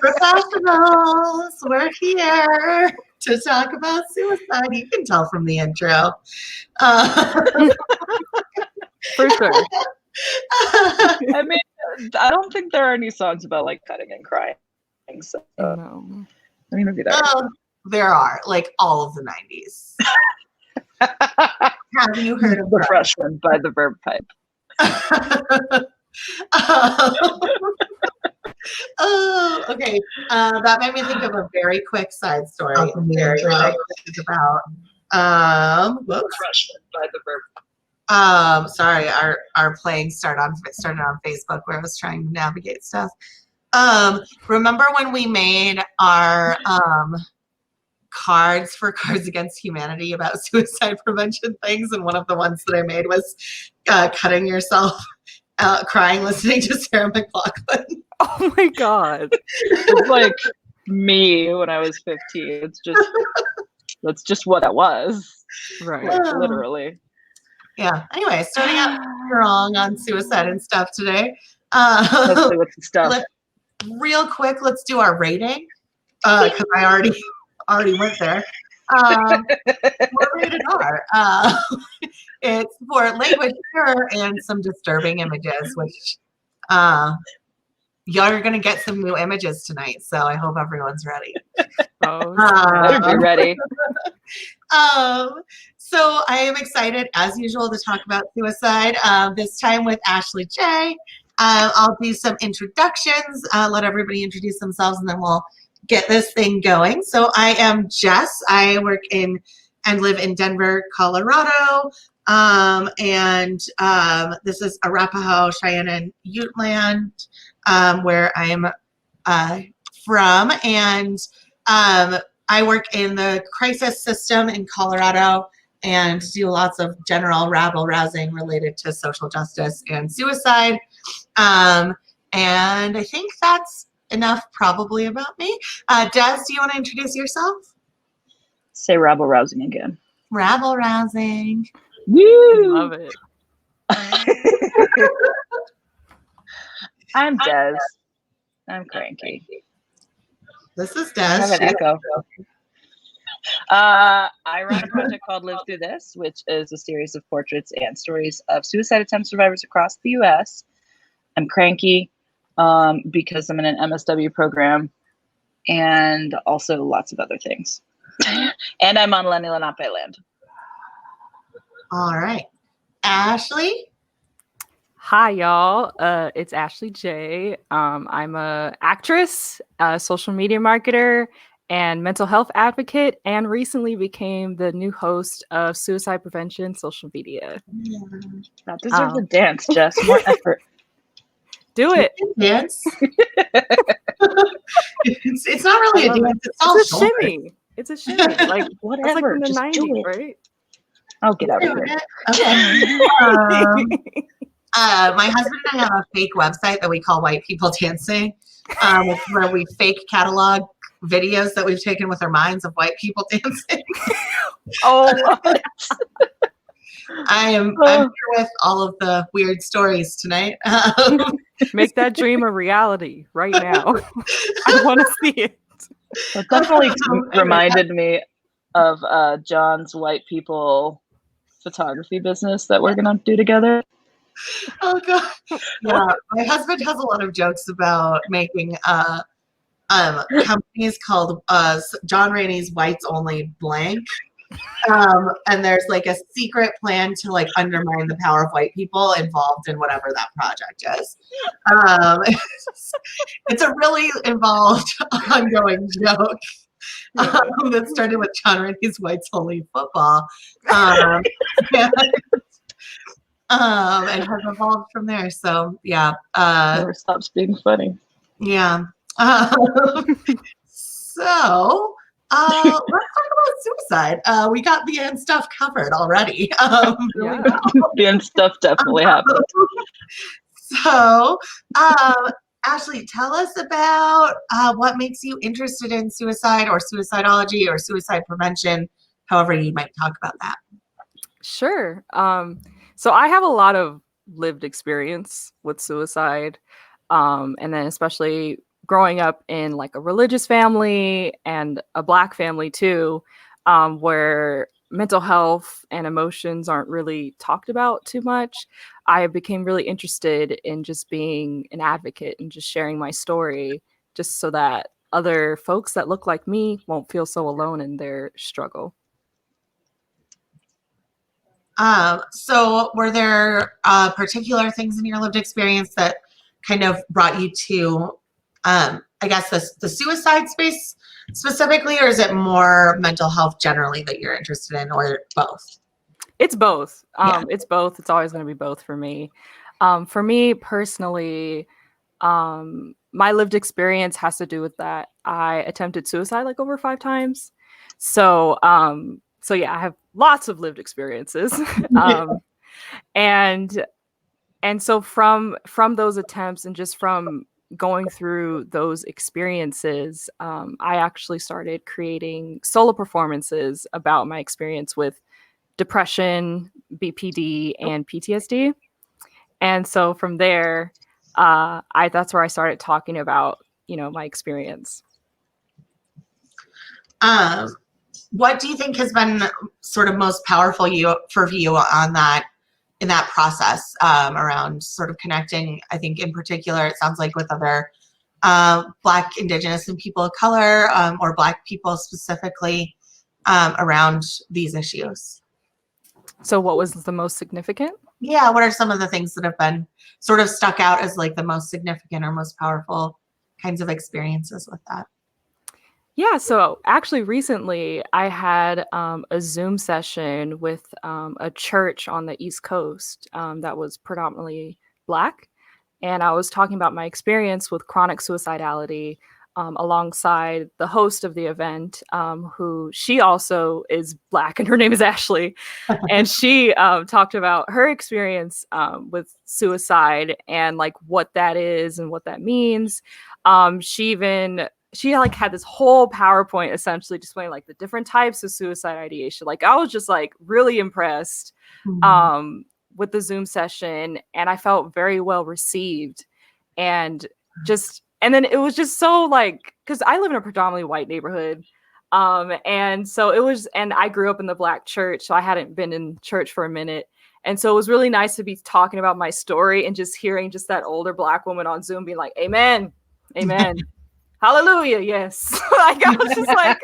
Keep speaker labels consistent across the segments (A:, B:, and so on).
A: Professionals, we're here to talk about suicide. You can tell from the intro.
B: For sure.
C: I mean, I don't think there are any songs about like cutting and crying. So,
B: No.
C: I mean, maybe there are.
A: There are, like all of the 90s. Have you heard of
C: The Freshman by the Verb Pipe?
A: Oh, okay. That made me think of a very quick side story. Very quick about
C: Freshman by the Verb Pipe.
A: Sorry, our playing started on Facebook where I was trying to navigate stuff. Remember when we made our cards for Cards Against Humanity about suicide prevention things, and one of the ones that I made was cutting yourself crying listening to Sarah McLachlan.
B: Oh my God.
C: It's like me when I was 15. That's just what it was.
B: Right.
C: Like, literally.
A: Yeah. Anyway, starting out strong on suicide and stuff today.
C: Let's see what's the stuff.
A: Real quick, let's do our rating because I already went there. What rated R? It's for language error and some disturbing images, which y'all are going to get some new images tonight, so I hope everyone's ready.
C: Better be ready.
A: So I am excited, as usual, to talk about suicide, this time with Ashley J. I'll do some introductions, let everybody introduce themselves, and then we'll get this thing going. So I am Jess. I work in and live in Denver, Colorado. And this is Arapaho, Cheyenne, and Ute land, where I'm from. And I work in the crisis system in Colorado and do lots of general rabble-rousing related to social justice and suicide. And I think that's enough probably about me. Des, do you want to introduce yourself?
C: Say rabble-rousing again.
A: Rabble-rousing.
C: Woo!
B: Love it.
C: I'm Des. I'm cranky.
A: This is
C: I have
A: Des.
C: an echo. I run a project called Live Through This, which is a series of portraits and stories of suicide attempt survivors across the U.S. I'm cranky because I'm in an MSW program and also lots of other things. And I'm on Lenni Lenape land.
A: All right. Ashley?
B: Hi, y'all. It's Ashley J. I'm a actress, a social media marketer, and mental health advocate, and recently became the new host of Suicide Prevention Social Media.
C: That deserves a dance, Jess. More effort.
B: Do it.
A: Dance. It's not really a dance.
B: It's a shimmy. It's a shimmy. Like
C: whatever.
B: Like in the
C: just
B: 90s,
C: do it.
B: right?
C: I'll get out of here.
A: Okay. My husband and I have a fake website that we call White People Dancing, where we fake catalog videos that we've taken with our minds of white people dancing.
B: Oh,
A: I'm here with all of the weird stories tonight.
B: make that dream a reality right now. I want to see it.
C: It definitely reminded me of John's white people photography business that we're gonna do together.
A: Oh god, yeah. My husband has a lot of jokes about making companies called John Rainey's Whites Only Blank. And there's like a secret plan to like undermine the power of white people involved in whatever that project is. It's a really involved ongoing joke that started with John Rainey's Whites Only Football. And has evolved from there. So yeah.
C: Never stops being funny.
A: Yeah. So let's talk about suicide. We got the end stuff covered already. Really well.
C: The end stuff definitely happened.
A: So, Ashley, tell us about what makes you interested in suicide or suicidology or suicide prevention, however you might talk about that.
B: Sure. So I have a lot of lived experience with suicide. And then especially growing up in like a religious family and a Black family too, where mental health and emotions aren't really talked about too much, I became really interested in just being an advocate and just sharing my story, just so that other folks that look like me won't feel so alone in their struggle.
A: So were there particular things in your lived experience that kind of brought you to, I guess, the suicide space specifically, or is it more mental health generally that you're interested in, or both?
B: It's both.
A: Yeah.
B: It's both. It's always going to be both for me. For me personally, my lived experience has to do with that I attempted suicide like over 5 times. So, so yeah, I have lots of lived experiences. And so from those attempts and just from going through those experiences, I actually started creating solo performances about my experience with depression, BPD, and PTSD. And so from there, that's where I started talking about, my experience.
A: What do you think has been sort of most powerful for you on that, in that process, around sort of connecting? I think in particular, it sounds like with other Black, Indigenous, and people of color, or Black people specifically, around these issues.
B: So what was the most significant?
A: Yeah, what are some of the things that have been sort of stuck out as like the most significant or most powerful kinds of experiences with that?
B: Yeah, so actually recently I had a Zoom session with a church on the East Coast that was predominantly Black. And I was talking about my experience with chronic suicidality alongside the host of the event, who she also is Black, and her name is Ashley. And she talked about her experience with suicide and like what that is and what that means. She like had this whole PowerPoint essentially displaying like the different types of suicide ideation. Like I was just like really impressed with the Zoom session, and I felt very well received. And then it was just so like, because I live in a predominantly white neighborhood. And so it was, and I grew up in the Black church, so I hadn't been in church for a minute. And so it was really nice to be talking about my story and just hearing just that older Black woman on Zoom being like, amen, amen. Hallelujah, yes. Like I was just like,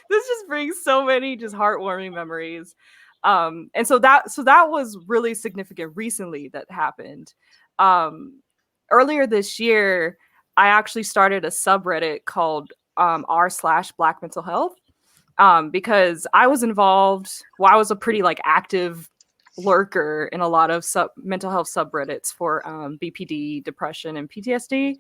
B: this just brings so many just heartwarming memories. And so that was really significant recently that happened. Earlier this year, I actually started a subreddit called r/Black mental health, because I was involved. Well, I was a pretty like active lurker in a lot of mental health subreddits for BPD, depression, and PTSD.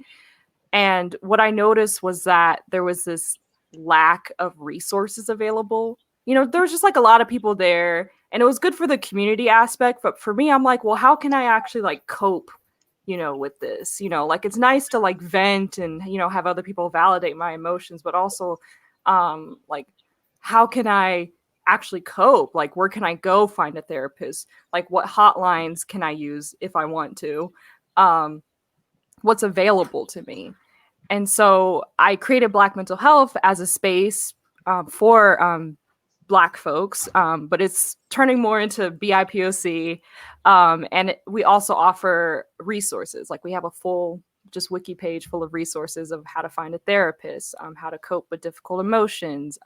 B: And what I noticed was that there was this lack of resources available. There was just like a lot of people there, and it was good for the community aspect. But for me, I'm like, well, how can I actually like cope, with this? Like it's nice to like vent and, have other people validate my emotions, but also like, how can I actually cope? Like, where can I go find a therapist? Like, what hotlines can I use if I want to? What's available to me? And so I created Black Mental Health as a space for Black folks, but it's turning more into BIPOC. And we also offer resources. Like we have a full just wiki page full of resources of how to find a therapist, how to cope with difficult emotions,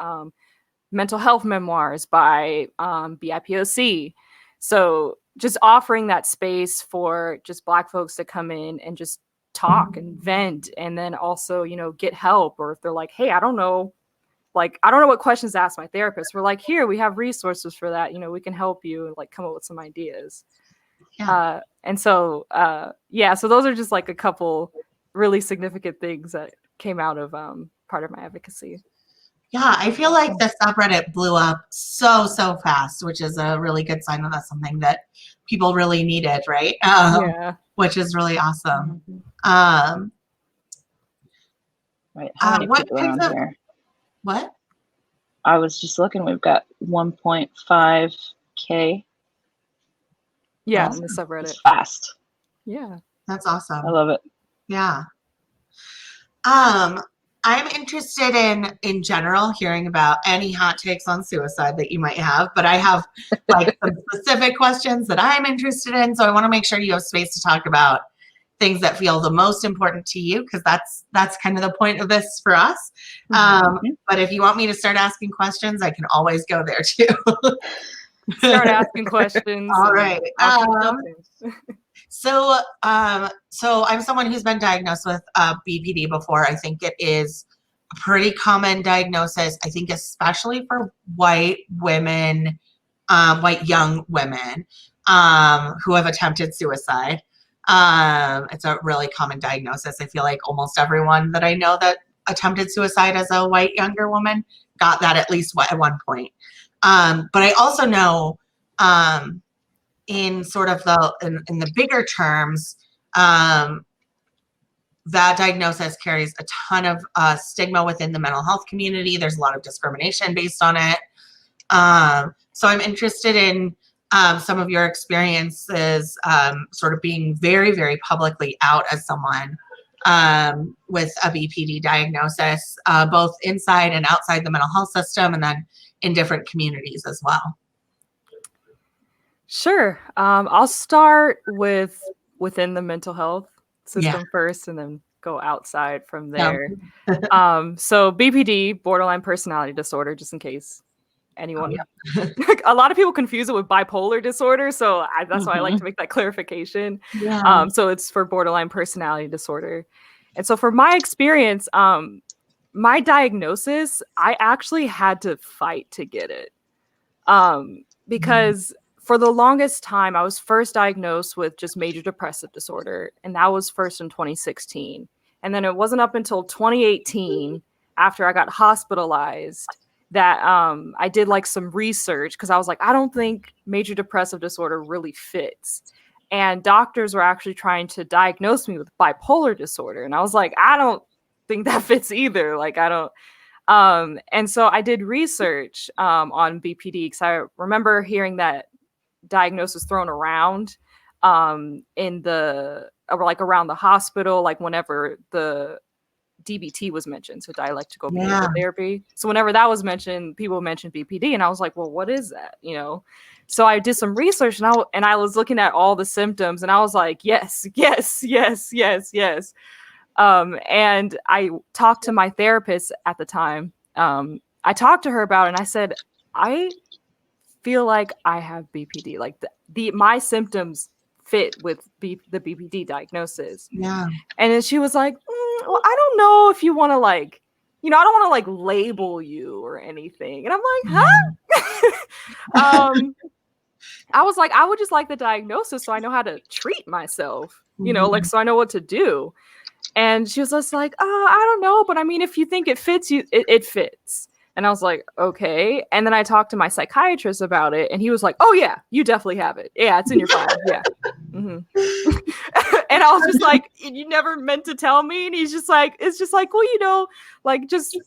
B: mental health memoirs by BIPOC. So just offering that space for just Black folks to come in and just talk and vent, and then also, get help. Or if they're like, hey, I don't know what questions to ask my therapist, we're like, here, we have resources for that. We can help you and like come up with some ideas.
A: Yeah.
B: And so, so those are just like a couple really significant things that came out of part of my advocacy.
A: Yeah, I feel like the subreddit blew up so fast, which is a really good sign that that's something that people really needed, right?
B: Yeah.
A: Which is really awesome.
C: Right. How many people are on here?
A: What?
C: I was just looking. We've got 1.5K.
B: Yeah,
A: Awesome.
B: in the subreddit.
C: It's fast.
B: Yeah.
A: That's awesome.
C: I love it.
A: Yeah. I'm interested in general hearing about any hot takes on suicide that you might have, but I have like some specific questions that I'm interested in. So I want to make sure you have space to talk about things that feel the most important to you, because that's kind of the point of this for us. But if you want me to start asking questions, I can always go there too.
B: Start asking questions.
A: All right. So I'm someone who's been diagnosed with BPD before. I think it is a pretty common diagnosis. I think especially for white women, white young women who have attempted suicide. It's a really common diagnosis. I feel like almost everyone that I know that attempted suicide as a white younger woman got that at least at one point. But I also know in sort of in the bigger terms, that diagnosis carries a ton of stigma within the mental health community. There's a lot of discrimination based on it. So I'm interested in some of your experiences, sort of being very, very publicly out as someone with a BPD diagnosis, both inside and outside the mental health system, and then in different communities as well.
B: Sure. I'll start within the mental health system first, and then go outside from there. So BPD, borderline personality disorder, just in case anyone. A lot of people confuse it with bipolar disorder, so that's why I like to make that clarification. So it's for borderline personality disorder. And so for my experience, my diagnosis, I actually had to fight to get it. Because for the longest time, I was first diagnosed with just major depressive disorder, and that was first in 2016. And then it wasn't up until 2018, after I got hospitalized, that I did like some research, because I was like, I don't think major depressive disorder really fits. And doctors were actually trying to diagnose me with bipolar disorder. And I was like, I don't think that fits either. Like, I don't. And so I did research on BPD, because I remember hearing that diagnosis thrown around in the, or like around the hospital, like whenever the DBT was mentioned, so dialectical behavioral therapy. So whenever that was mentioned, people mentioned BPD, and I was like, well, what is that? You know? So I did some research, and I was looking at all the symptoms, and I was like, yes. And I talked to my therapist at the time. I talked to her about it, and I said, I feel like I have BPD. Like my symptoms fit with the BPD diagnosis.
A: Yeah.
B: And then she was like, well, I don't know if you want to like, I don't want to like label you or anything. And I'm like, huh? I was like, I would just like the diagnosis so I know how to treat myself, like, so I know what to do. And she was just like, oh, I don't know. But I mean, if you think it fits you, it fits. And I was like, okay. And then I talked to my psychiatrist about it, and he was like, oh yeah, you definitely have it. Yeah, it's in your file. Yeah. And I was just like, you never meant to tell me. And he's just like, it's just like, well, like just,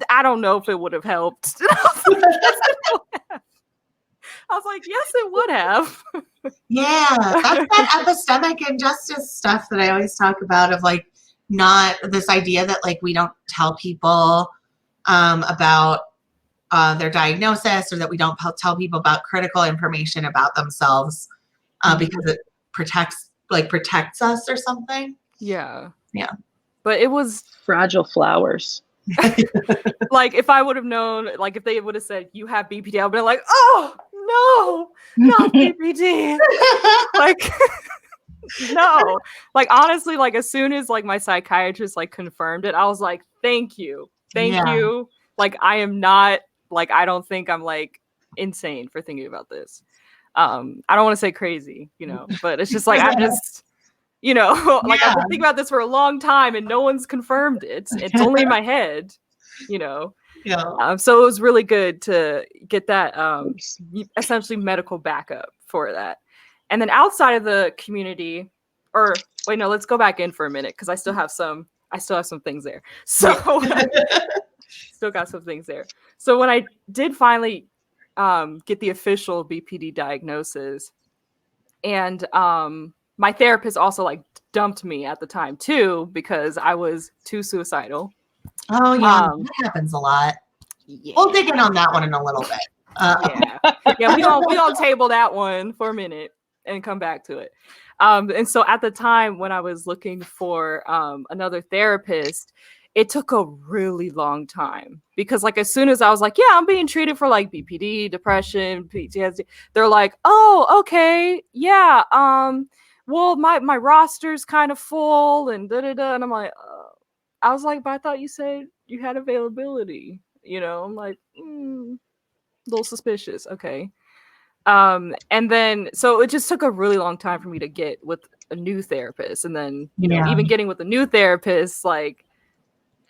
B: I don't know if it would have helped. I was like, yes, it would have.
A: Yeah, that's that epistemic injustice stuff that I always talk about, of like, not this idea that like we don't tell people about their diagnosis, or that we don't tell people about critical information about themselves because it protects us or something.
B: Yeah.
C: But it was fragile flowers.
B: Like if I would have known, like if they would have said you have BPD, I would have been like, oh no, not BPD. Like no, like honestly, like as soon as like my psychiatrist like confirmed it, I was like, thank you. Like I am not, like I don't think I'm like insane for thinking about this. I don't want to say crazy, but it's just like I'm just, like I've been thinking about this for a long time and no one's confirmed it. It's only in my head, So it was really good to get that essentially medical backup for that. And then outside of the community, or wait, no, let's go back in for a minute, because I still have some things there. So still got some things there. So when I did finally get the official BPD diagnosis, And my therapist also like dumped me at the time too because I was too suicidal.
A: Oh yeah, that happens a lot.
B: Yeah.
A: We'll dig in on that one in a little bit.
B: Yeah, we don't table that one for a minute and come back to it. And so at the time when I was looking for another therapist, it took a really long time because like as soon as I was like, yeah, I'm being treated for like BPD, depression, PTSD, they're like, oh, okay, yeah, well, my roster's kind of full and da-da-da, and I'm like, I was like, but I thought you said you had availability, you know? I'm like, a little suspicious. Okay. And then so it just took a really long time for me to get with a new therapist, and then you know even getting with a new therapist, like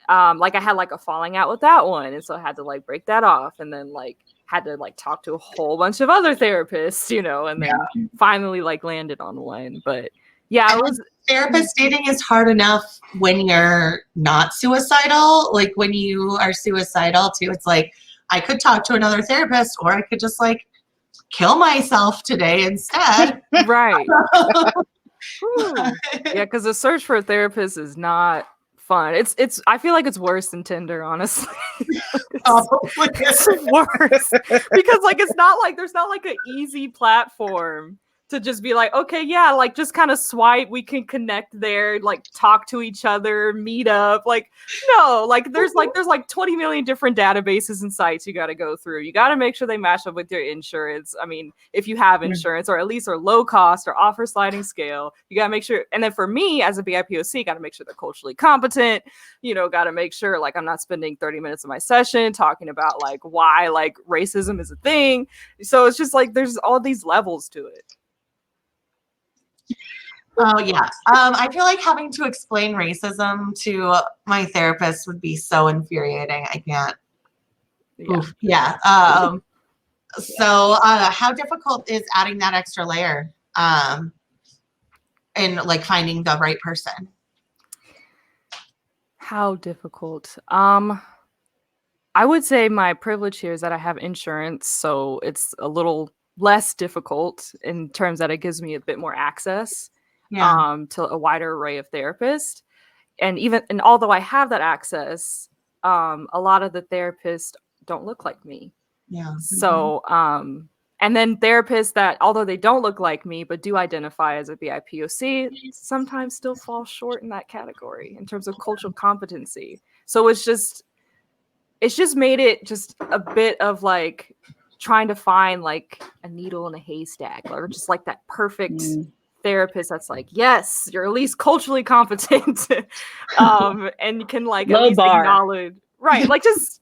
B: I had like a falling out with that one, and so I had to like break that off, and then like had to like talk to a whole bunch of other therapists, you know, and then finally like landed on one. But yeah, it was
A: therapist dating is hard enough when you're not suicidal. Like when you are suicidal too, it's like I could talk to another therapist, or I could just like kill myself today instead.
B: Right. Yeah, because the search for a therapist is not fun. It's I feel like it's worse than Tinder, honestly. It's worse because like it's not like there's not like an easy platform to just be like, okay, yeah, like just kind of swipe, we can connect there, like talk to each other, meet up. Like, no, like there's like 20 million different databases and sites you got to go through. You got to make sure they match up with your insurance. I mean, if you have insurance, or at least are low cost or offer sliding scale, you got to make sure. And then for me as a BIPOC, got to make sure they're culturally competent, you know, got to make sure like I'm not spending 30 minutes of my session talking about like why like racism is a thing. So it's just like there's all these levels to it.
A: Oh yeah. I feel like having to explain racism to my therapist would be so infuriating. I can't. Yeah. So how difficult is adding that extra layer and like finding the right person?
B: How difficult? I would say my privilege here is that I have insurance, so it's a little less difficult in terms that it gives me a bit more access to a wider array of therapists. And although I have that access, a lot of the therapists don't look like me.
A: Yeah.
B: So and then therapists that, although they don't look like me but do identify as a BIPOC, sometimes still fall short in that category in terms of cultural competency. So it's just made it just a bit of like trying to find like a needle in a haystack, or just like that perfect therapist that's like, yes, you're at least culturally competent, and you can like
C: low
B: at least
C: bar.
B: acknowledge, right? Like just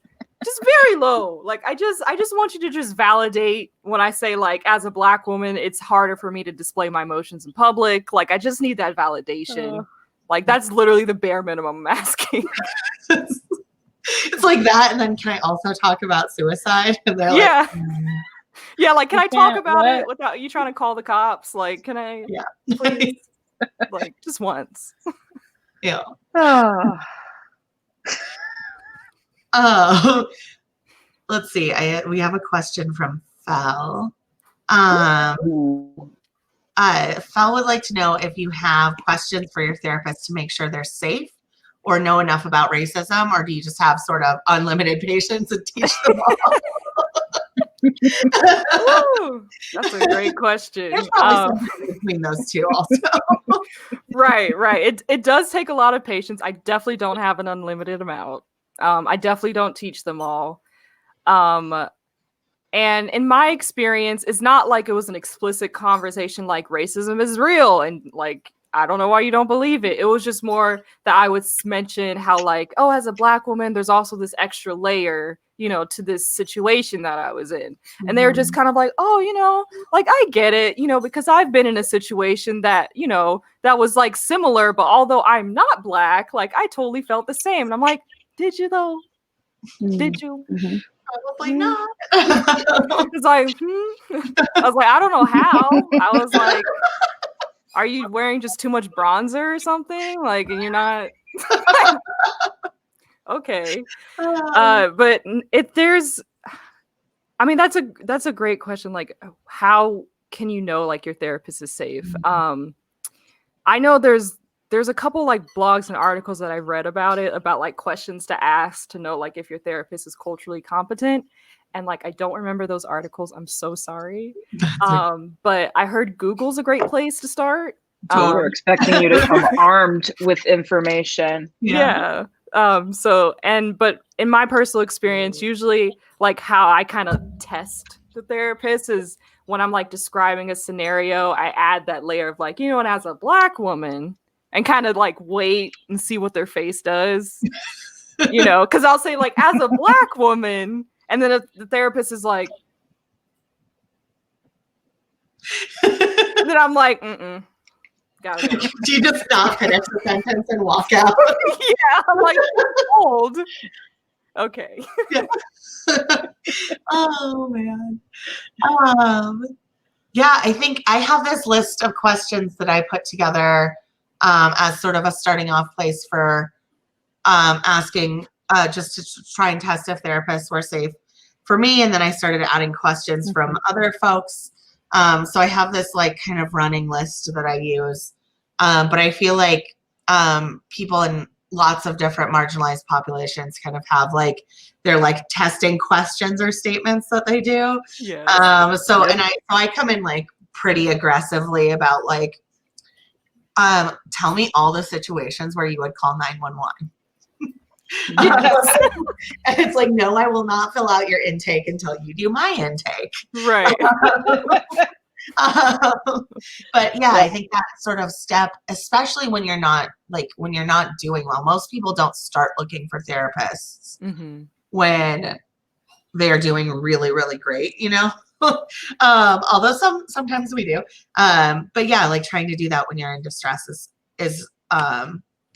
B: very low. Like I just want you to just validate when I say like, as a Black woman, it's harder for me to display my emotions in public. Like I just need that validation. Like that's literally the bare minimum I'm asking.
A: It's like that, and then can I also talk about suicide? And they're
B: like, yeah, like can I talk about
C: it
B: without you trying to call the cops? Like, can I please? Like just once.
A: Yeah. Let's see. We have a question from Fel. Fel would like to know if you have questions for your therapist to make sure they're safe or know enough about racism, or do you just have sort of unlimited patience and teach them all?
B: Ooh, that's a great question.
A: There's probably something between those two also.
B: Right. It does take a lot of patience. I definitely don't have an unlimited amount. I definitely don't teach them all. And in my experience, it's not like it was an explicit conversation like racism is real and like, I don't know why you don't believe it. It was just more that I would mention how like, oh, as a Black woman, there's also this extra layer, you know, to this situation that I was in. And they were just kind of like, oh, you know, like I get it, you know, because I've been in a situation that, you know, that was like similar, but although I'm not Black, like I totally felt the same. And I'm like, did you though? Did you?
A: Probably not.
B: It's like, I was like, I don't know how. I was like, are you wearing just too much bronzer or something? Like, and you're not okay. But if there's, I mean, that's a great question. Like, how can you know like your therapist is safe? I know there's a couple like blogs and articles that I've read about it, about like questions to ask to know like if your therapist is culturally competent. And like I don't remember those articles. I'm so sorry. But I heard Google's a great place to start.
C: We're expecting you to come armed with information.
B: Yeah. But in my personal experience, usually like how I kind of test the therapist is when I'm like describing a scenario, I add that layer of like, and as a Black woman, and kind of like wait and see what their face does, because I'll say like, as a Black woman, and then the therapist is like, then I'm like, gotta go.
A: Do you just not finish the sentence and walk out?
B: Yeah, I'm like, old. Okay.
A: Yeah. Oh man. Yeah, I think I have this list of questions that I put together as sort of a starting off place for asking just to try and test if therapists were safe for me. And then I started adding questions from other folks. So I have this like kind of running list that I use. But I feel like people in lots of different marginalized populations kind of have like their like testing questions or statements that they do.
B: Yeah.
A: So I come in like pretty aggressively about like, tell me all the situations where you would call 911. And it's like, no, I will not fill out your intake until you do my intake.
B: Right.
A: But yeah, I think that sort of step, especially when you're not doing well, most people don't start looking for therapists when they're doing really, really great, although sometimes we do. But yeah, like trying to do that when you're in distress is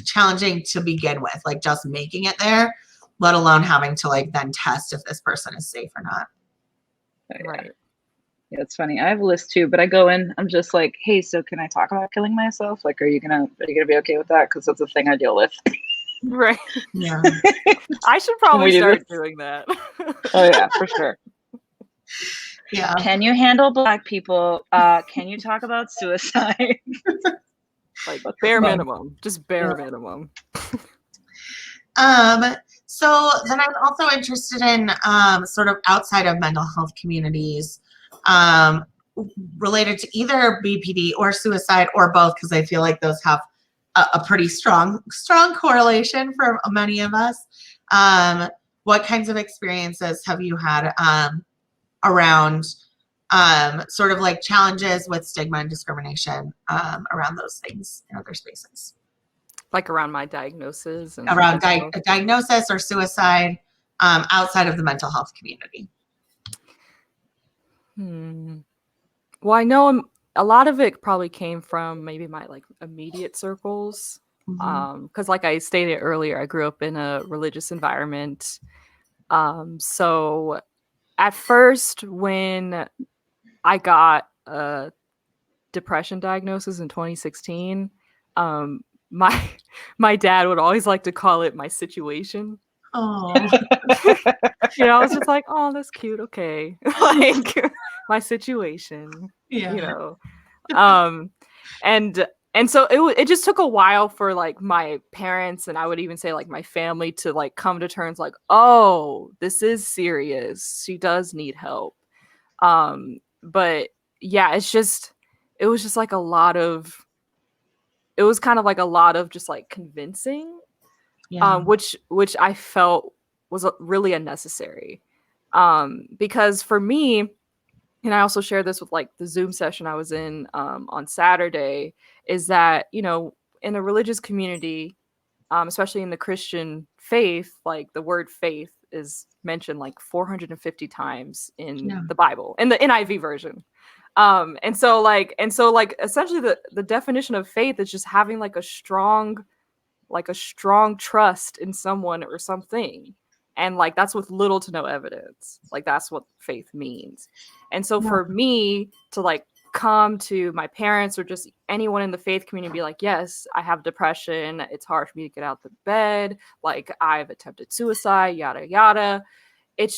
A: challenging to begin with, like just making it there, let alone having to like then test if this person is safe or not.
B: Right.
C: Yeah, it's funny. I have a list too, but I go in, I'm just like, hey, so can I talk about killing myself? Like, are you gonna be okay with that? Because that's a thing I deal with.
B: Right.
A: Yeah.
B: I should probably start doing that.
C: Oh yeah, for sure.
A: Yeah.
C: Can you handle Black people? Can you talk about suicide?
B: Like bare minimum, just bare minimum.
A: So then I'm also interested in sort of outside of mental health communities, related to either BPD or suicide or both, because I feel like those have a pretty strong correlation for many of us. What kinds of experiences have you had around sort of like challenges with stigma and discrimination around those things in other spaces?
B: Like around my diagnosis and
A: around diagnosis or suicide outside of the mental health community.
B: Well, I know a lot of it probably came from maybe my like immediate circles. Because like I stated earlier, I grew up in a religious environment. So at first, when I got a depression diagnosis in 2016, my dad would always like to call it my situation.
A: Oh.
B: I was just like, oh, that's cute. Okay. Like my situation.
A: Yeah.
B: And so it just took a while for like my parents, and I would even say like my family, to like come to terms like, oh, this is serious. She does need help. But yeah, it was just like a lot of, it was kind of like a lot of just like convincing, which I felt was really unnecessary. Because for me, and I also shared this with like the Zoom session I was in on Saturday, is that, in a religious community, especially in the Christian faith, like the word faith is mentioned like 450 times in the Bible, in the NIV version. And so essentially the definition of faith is just having like a strong trust in someone or something. And like, that's with little to no evidence. Like, that's what faith means. And so for me to like come to my parents or just anyone in the faith community and be like, yes, I have depression. It's hard for me to get out of bed. Like, I've attempted suicide, yada, yada. It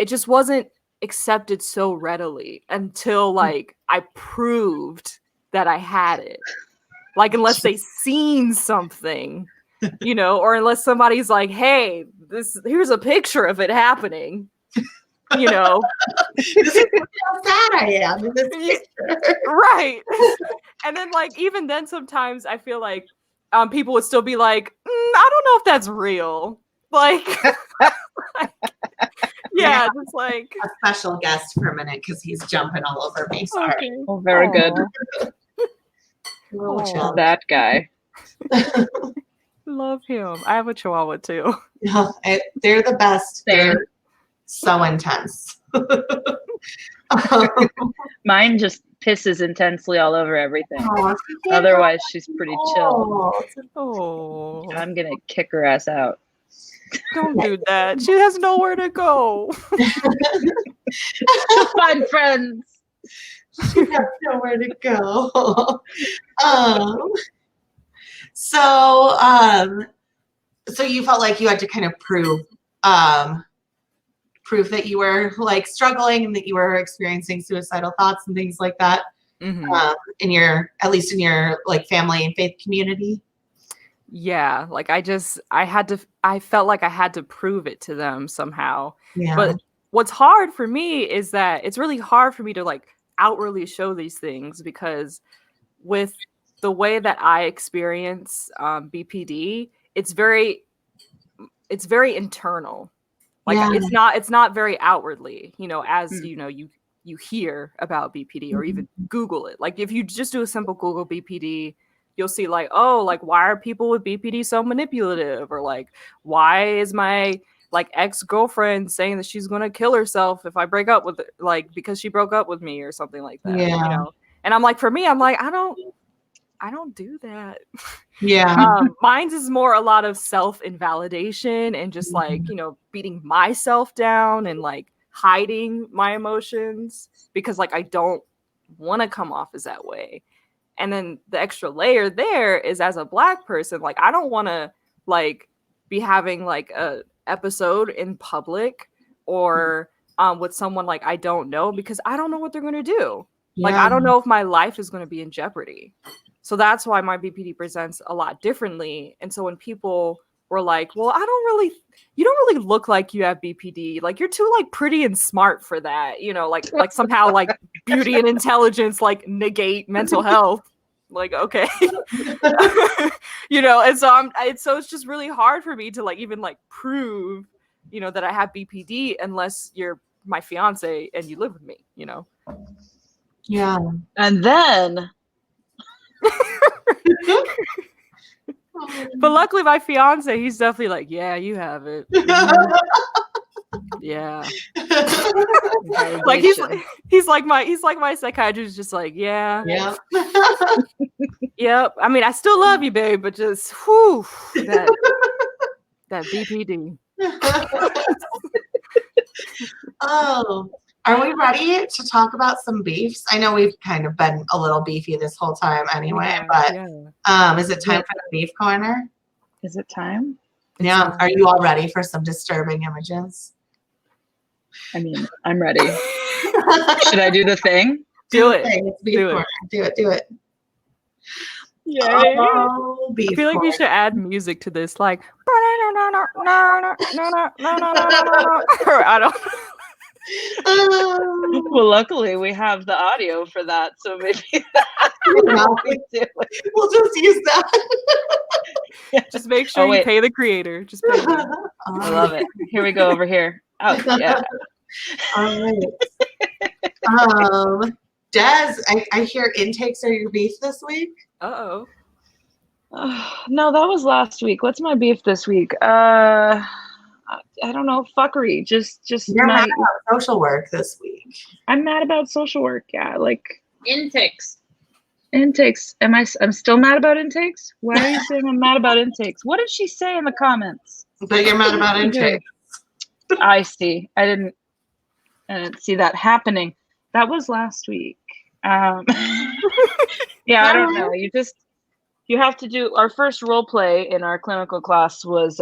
B: just wasn't accepted so readily until like I proved that I had it. Like, unless they seen something, you know, or unless somebody's like, hey, here's a picture of it happening, you know.
A: This is how sad I am in this picture.
B: Right. And then like, even then sometimes I feel like people would still be like, I don't know if that's real. Like, yeah, just like
A: a special guest for a minute because he's jumping all over me. Sorry.
B: Okay.
C: Oh, very good.
B: Aw.
C: That guy.
B: Love him. I have a chihuahua too.
A: Yeah, they're the best.
C: Same.
A: They're so intense.
C: Mine just pisses intensely all over everything.
A: Oh,
C: Otherwise, she's pretty chill.
B: Oh,
C: I'm gonna kick her ass out.
B: don't do that. She has nowhere to go.
C: She'll find friends.
A: She has nowhere to go. So you felt like you had to kind of prove that you were like struggling and that you were experiencing suicidal thoughts and things like that in your, at least in your like family and faith community.
B: Yeah, like I felt like I had to prove it to them somehow.
A: Yeah.
B: But what's hard for me is that it's really hard for me to like outwardly show these things, because with the way that I experience BPD, it's very internal. Like it's not very outwardly, you know, as you know, you hear about BPD or even Google it. Like if you just do a simple Google BPD, you'll see like, oh, like why are people with BPD so manipulative? Or like, why is my like ex-girlfriend saying that she's gonna kill herself if I break up with like because she broke up with me or something like that.
A: Yeah.
B: You know? And I'm like, for me, I'm like, I don't do that.
A: Yeah.
B: Mine's is more a lot of self-invalidation and just like, you know, beating myself down and like hiding my emotions because like I don't want to come off as that way. And then the extra layer there is, as a Black person, like I don't want to like be having like a episode in public or with someone like I don't know, because I don't know what they're going to do. Like, I don't know if my life is going to be in jeopardy. So that's why my BPD presents a lot differently. And so when people were like, well, you don't really look like you have BPD. Like, you're too like pretty and smart for that. You know, like somehow like beauty and intelligence like negate mental health. Like, okay. You know, and so it's just really hard for me to like even like prove, you know, that I have BPD unless you're my fiance and you live with me, you know.
A: Yeah.
C: And then
B: but luckily my fiance, he's definitely like, yeah, you have it. Yeah. Like he's like my psychiatrist, just like, yeah. Yep. I mean, I still love you, babe, but just that BPD.
A: Oh, are we ready to talk about some beefs? I know we've kind of been a little beefy this whole time anyway, but is it time for the beef corner?
C: Is it time?
A: Yeah. Are you all ready for some disturbing images?
C: I mean, I'm ready. Should I do the thing?
B: Do it.
A: It's beef corner. Do it.
B: Yeah.
A: Oh, beef
B: I feel like
A: corner.
B: we should add music to this, like I don't.
C: Well, luckily we have the audio for that, so maybe
A: we'll just use that.
B: Just make sure you pay the creator. Just pay them.
C: I love it. Here we go over here. Oh yeah.
A: All right. Des, I hear intakes are your beef this week.
B: Uh-oh.
C: No, that was last week. What's my beef this week? I don't know, fuckery. Just
A: You're mad about social work this week.
C: I'm mad about social work. Yeah, like
D: intakes.
C: I'm still mad about intakes? Why are you saying I'm mad about intakes? What did she say in the comments?
A: But you're mad about intakes.
C: I see. I didn't see that happening. That was last week. Yeah, I don't know. You have to do, our first role play in our clinical class was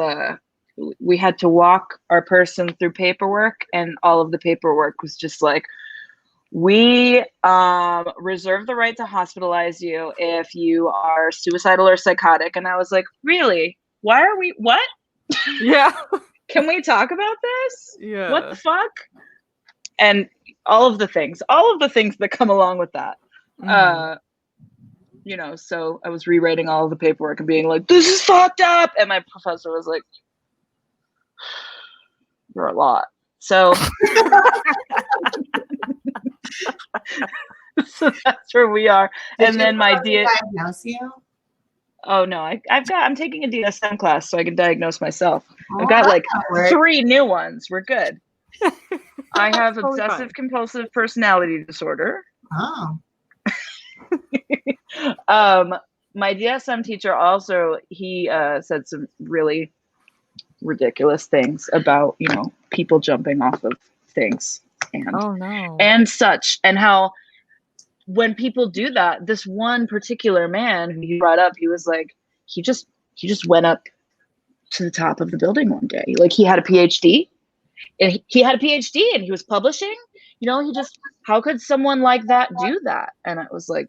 C: we had to walk our person through paperwork, and all of the paperwork was just like, we reserve the right to hospitalize you if you are suicidal or psychotic. And I was like, really? Why are we, what?
B: Yeah.
C: Can we talk about this?
B: Yeah.
C: What the fuck? And all of the things that come along with that. You know, so I was rewriting all of the paperwork and being like, this is fucked up. And my professor was like, you're a lot. So, so that's where we are. And then my
A: diagnose you?
C: Oh no, I'm taking a DSM class so I can diagnose myself. I've got like 3 new ones. We're good. I have obsessive compulsive personality disorder.
A: Oh.
C: My DSM teacher also, he said some really ridiculous things about, you know, people jumping off of things and such, and how when people do that, this one particular man who he brought up, he was like, he just went up to the top of the building one day. Like he had a PhD and he was publishing, you know, how could someone like that do that? And I was like,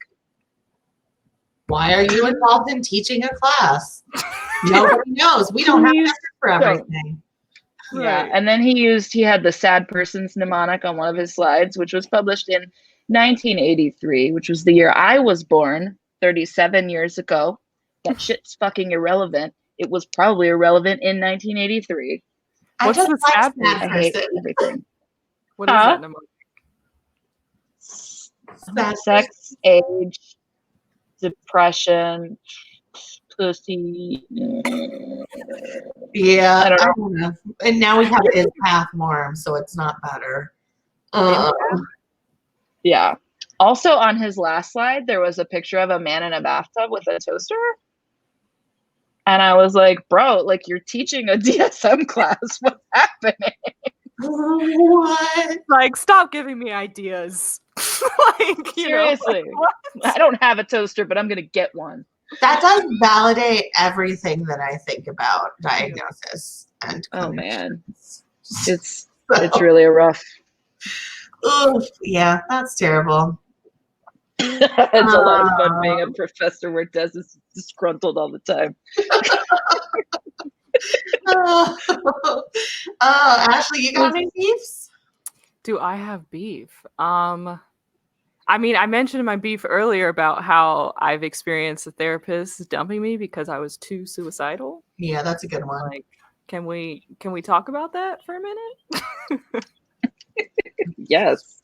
A: why are you involved in teaching a class? Nobody knows. We don't have answers for everything.
C: Yeah. Right. And then he had the sad person's mnemonic on one of his slides, which was published in 1983, which was the year I was born, 37 years ago. That shit's fucking irrelevant. It was probably irrelevant in 1983.
B: What's the sad person?
C: I hate everything.
B: What is that mnemonic?
C: Sex, age, depression, pussy.
A: Yeah, I don't know. And now we have his path norm, so it's not better.
C: Yeah. Also on his last slide, there was a picture of a man in a bathtub with a toaster. And I was like, bro, like you're teaching a DSM class. What's happening?
A: What?
B: Like, stop giving me ideas. Like,
C: seriously, I don't have a toaster, but I'm going to get one.
A: That does validate everything that I think about diagnosis. And
C: oh man, it's really a rough.
A: Oof, yeah, that's terrible.
C: It's a lot of fun being a professor where Des is disgruntled all the time.
A: Ashley, you got any beefs?
B: Do I have beef? I mean, I mentioned my beef earlier about how I've experienced a therapist dumping me because I was too suicidal.
A: Yeah, that's a good one.
B: Like, can we talk about that for a minute?
C: Yes.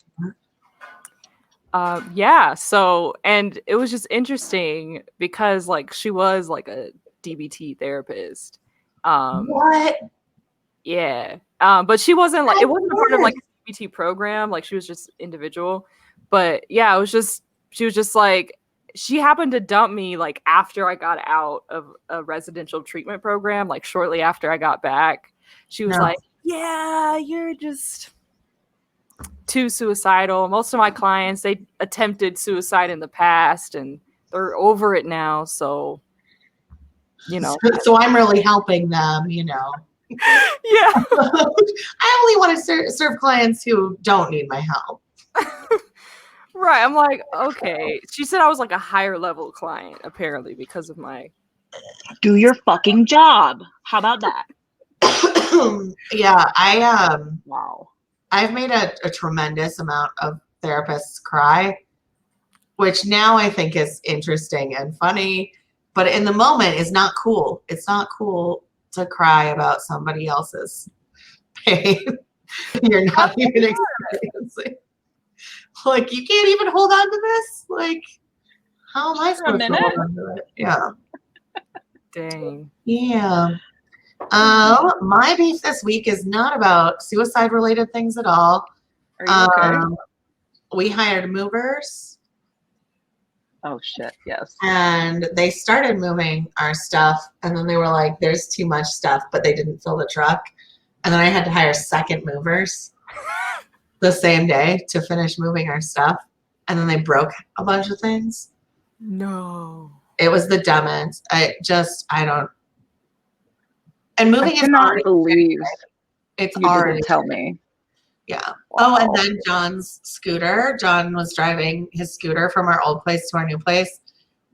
B: Yeah. So, and it was just interesting because like she was like a DBT therapist.
A: What?
B: Yeah. But she wasn't like, it wasn't part of like a DBT program. Like she was just individual. But yeah, she was just like, she happened to dump me like after I got out of a residential treatment program, like shortly after I got back. She was like, yeah, you're just too suicidal. Most of my clients, they attempted suicide in the past and they're over it now. So, you know.
A: So I'm really helping them, you know.
B: Yeah.
A: I only want to serve clients who don't need my help.
B: Right. I'm like, okay. She said I was like a higher level client, apparently, because of my.
C: Do your fucking job. How about that?
A: Yeah,
C: wow.
A: I've made a tremendous amount of therapists cry, which now I think is interesting and funny, but in the moment is not cool. It's not cool to cry about somebody else's pain. You're not even experiencing. Like, you can't even hold on to this? Like, how am I supposed to hold on to it? Yeah.
B: Dang.
A: Yeah. My beef this week is not about suicide-related things at all.
C: Are you okay?
A: We hired movers.
C: Oh, shit, yes.
A: And they started moving our stuff, and then they were like, there's too much stuff, but they didn't fill the truck. And then I had to hire second movers the same day to finish moving our stuff. And then they broke a bunch of things.
B: No.
A: It was the dumbest. I don't. And moving
C: I
A: is
C: cannot
A: hard.
C: believe
A: It's
C: you
A: hard.
C: didn't tell me.
A: Yeah.
C: Wow.
A: Oh, and then John's scooter. John was driving his scooter from our old place to our new place,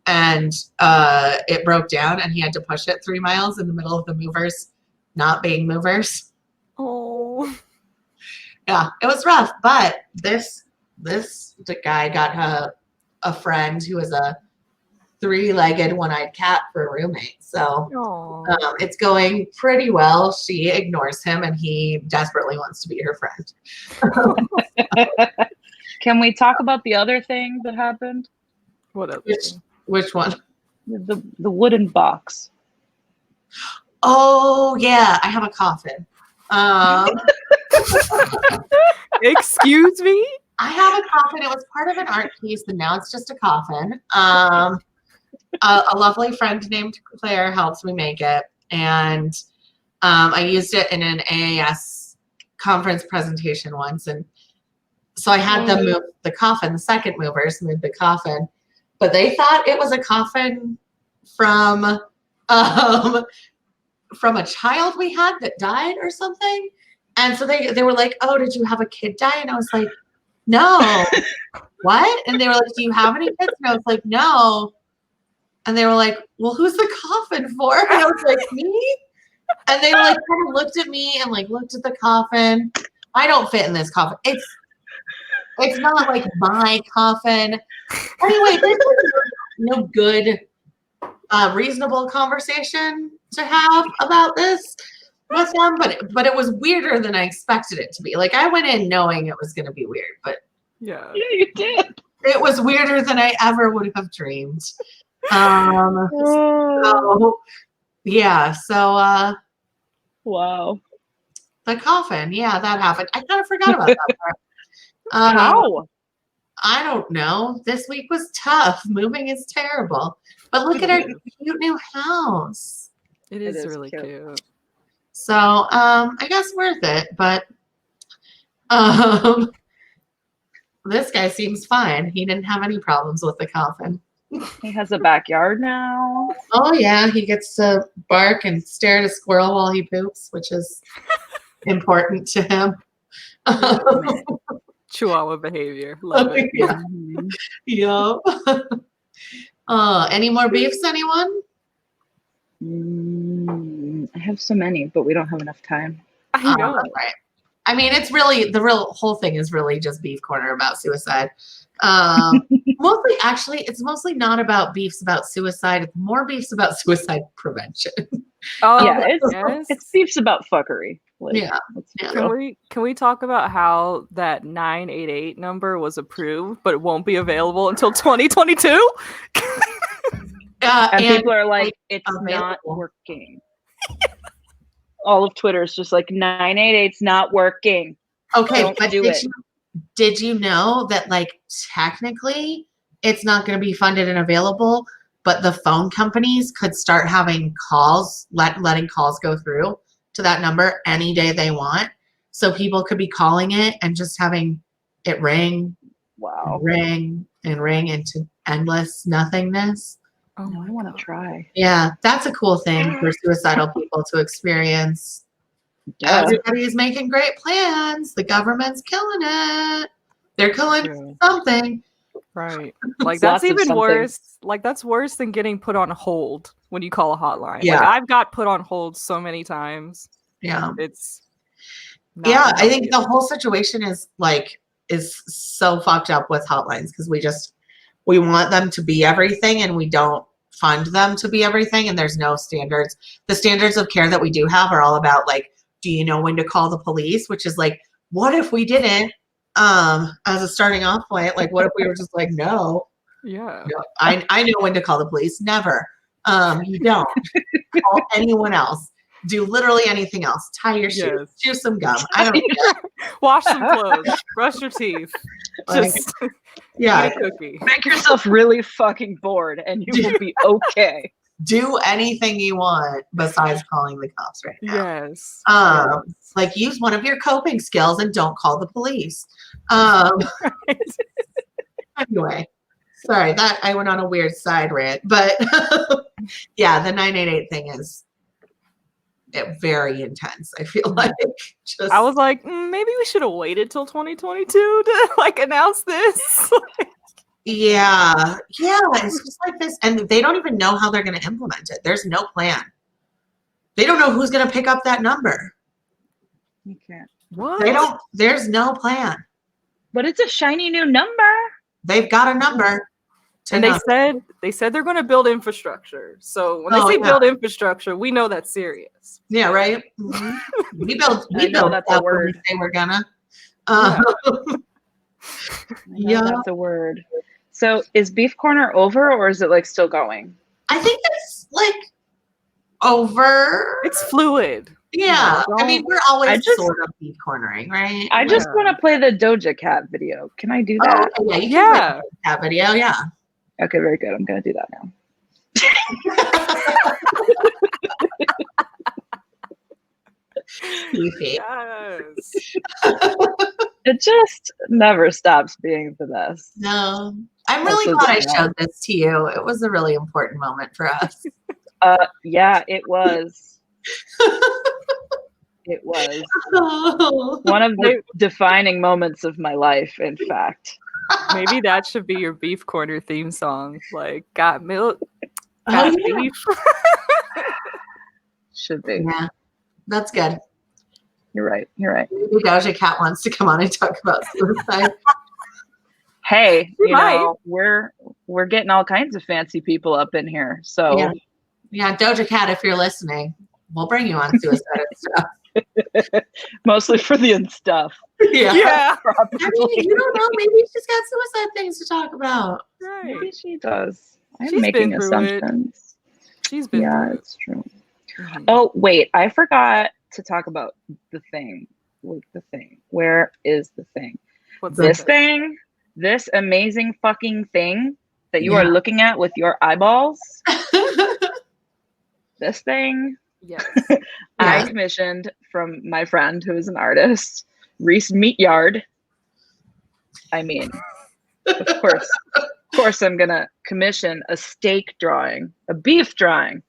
A: and it broke down, and he had to push it 3 miles in the middle of the movers not being movers.
B: Oh.
A: Yeah, it was rough. But this the guy got a friend who is a 3-legged, one-eyed cat for a roommate. So
B: Aw.
A: it's going pretty well. She ignores him, and he desperately wants to be her friend.
C: Can we talk about the other thing that happened?
B: What else?
A: Which one?
C: The wooden box.
A: Oh yeah, I have a coffin.
B: Excuse me?
A: I have a coffin. It was part of an art piece, and now it's just a coffin. A lovely friend named Claire helped me make it, and I used it in an AAS conference presentation once, and so I had them move the coffin. The second movers moved the coffin, but they thought it was a coffin from a child we had that died or something, and so they were like, "Oh, did you have a kid die?" And I was like, "No." What? And they were like, "Do you have any kids?" And I was like, "No." And they were like, "Well, who's the coffin for?" And I was like, "Me?" And they were like, kind of looked at me and like looked at the coffin. I don't fit in this coffin. It's not like my coffin. Anyway, this was no good, reasonable conversation to have about this with them, but it was weirder than I expected it to be. Like I went in knowing it was going to be weird, but
B: Yeah.
C: Yeah, you did.
A: it was weirder than I ever would have dreamed. So yeah, so
C: Wow.
A: the coffin, yeah, that happened. I kind of forgot about that part.
C: How?
A: I don't know. This week was tough. Moving is terrible. But look at our cute new house.
B: It
C: It
B: is
C: is
B: really
C: cute.
B: cute.
A: So I guess worth it, but um this guy seems fine. He didn't have any problems with the coffin.
C: He has a backyard now.
A: Oh yeah, he gets to bark and stare at a squirrel while he poops, which is important to him.
B: Chihuahua behavior. Love it.
A: Yeah. Yup. Any more beefs, anyone?
C: I have so many, but we don't have enough time.
B: I know.
A: That's right. I mean, it's really the whole thing is really just beef corner about suicide. Mostly, actually, it's mostly not about beefs about suicide. It's more beefs about suicide prevention.
B: Oh,
C: Yeah,
B: yes.
C: it's beefs about fuckery. Like,
A: Yeah.
C: let's be
A: Yeah.
C: real.
B: Can we talk about how that 988 number was approved, but it won't be available until 2022?
C: And people are like, it's
A: available.
C: not working. All of Twitter is just like 988's not working.
A: Okay,
C: Don't
A: but
C: do it.
A: Did you know that like technically it's not going to be funded and available, but the phone companies could start having calls, letting calls go through to that number any day they want. So people could be calling it and just having it ring,
C: Wow.
A: ring, and ring into endless nothingness.
B: Oh,
C: Now I want to try.
A: Yeah, that's a cool thing for suicidal people to experience.
C: Yeah.
A: Everybody's making great plans. The government's killing it. They're killing
B: Yeah.
A: something.
B: Right. Like
C: Lots
B: that's
C: of
B: even
C: something.
B: worse. Like that's worse than getting put on hold when you call a hotline.
A: Yeah.
B: Like I've got put on hold so many times.
A: Yeah.
B: It's not
A: Yeah, I
B: healthy.
A: think the whole situation is so fucked up with hotlines because we want them to be everything and we don't fund them to be everything, and there's no standards. The standards of care that we do have are all about like, do you know when to call the police? Which is like, what if we didn't? As a starting off point, like what if we were just like, no,
B: Yeah.
A: I know when to call the police. Never. You don't call anyone else. Do literally anything else. Tie your shoes.
B: Yes.
A: Chew some gum. I don't care.
B: Wash some clothes. Brush your teeth.
A: Like,
B: Just
A: yeah.
B: eat a cookie.
C: Make yourself really fucking bored and you will be okay.
A: Do anything you want besides calling the cops right now.
B: Yes.
A: Like use one of your coping skills and don't call the police. Anyway, sorry that I went on a weird side rant, but yeah, the 988 thing is very intense. I feel like just
B: I was like, maybe we should have waited till 2022 to like announce this.
A: yeah. It's just like this, and they don't even know how they're going to implement it. There's no plan. They don't know who's going to pick up that number.
C: You can't.
B: What?
A: They don't. There's no plan.
C: But it's a shiny new number.
A: They've got a number.
B: And they said they're going to build infrastructure. So when they say build infrastructure, we know that's serious.
A: Yeah, right. Mm-hmm. We built
C: that's a word.
A: When they were gonna.
C: Yeah, that's a word. So is Beef Corner over, or is it like still going?
A: I think it's like over.
B: It's fluid.
A: Yeah, I mean, we're always sort of beef cornering, right?
C: I just want to play the Doja Cat video. Can I do that?
A: Oh, okay, yeah, you can play that video, yeah.
C: Okay, very good. I'm gonna do that now.
B: Yes.
C: It just never stops being the best.
A: No, I'm really glad I showed this to you. It was a really important moment for us.
C: Yeah, it was. It was one of the defining moments of my life, in fact.
B: Maybe that should be your Beef Corner theme song. Like, got milk, got beef.
C: Should be.
A: Yeah, that's good.
C: You're right. Maybe
A: Doja Cat wants to come on and talk about suicide.
C: Hey, you know, we're getting all kinds of fancy people up in here. So
A: yeah, Doja Cat, if you're listening, we'll bring you on suicide and stuff.
C: Mostly for the stuff.
A: Yeah. Probably. I mean, you don't know. Maybe she's got suicide things to talk about.
C: Right. Maybe she does. I'm making assumptions.
B: She's been through it.
C: It's true. Mm-hmm. Oh, wait. I forgot to talk about the thing. The thing. Where is the thing?
B: What's
C: this thing? This amazing fucking thing that you are looking at with your eyeballs? This thing?
B: Yes.
C: I commissioned from my friend who is an artist, Reese Meatyard. I mean, of course I'm gonna commission a steak drawing, a beef drawing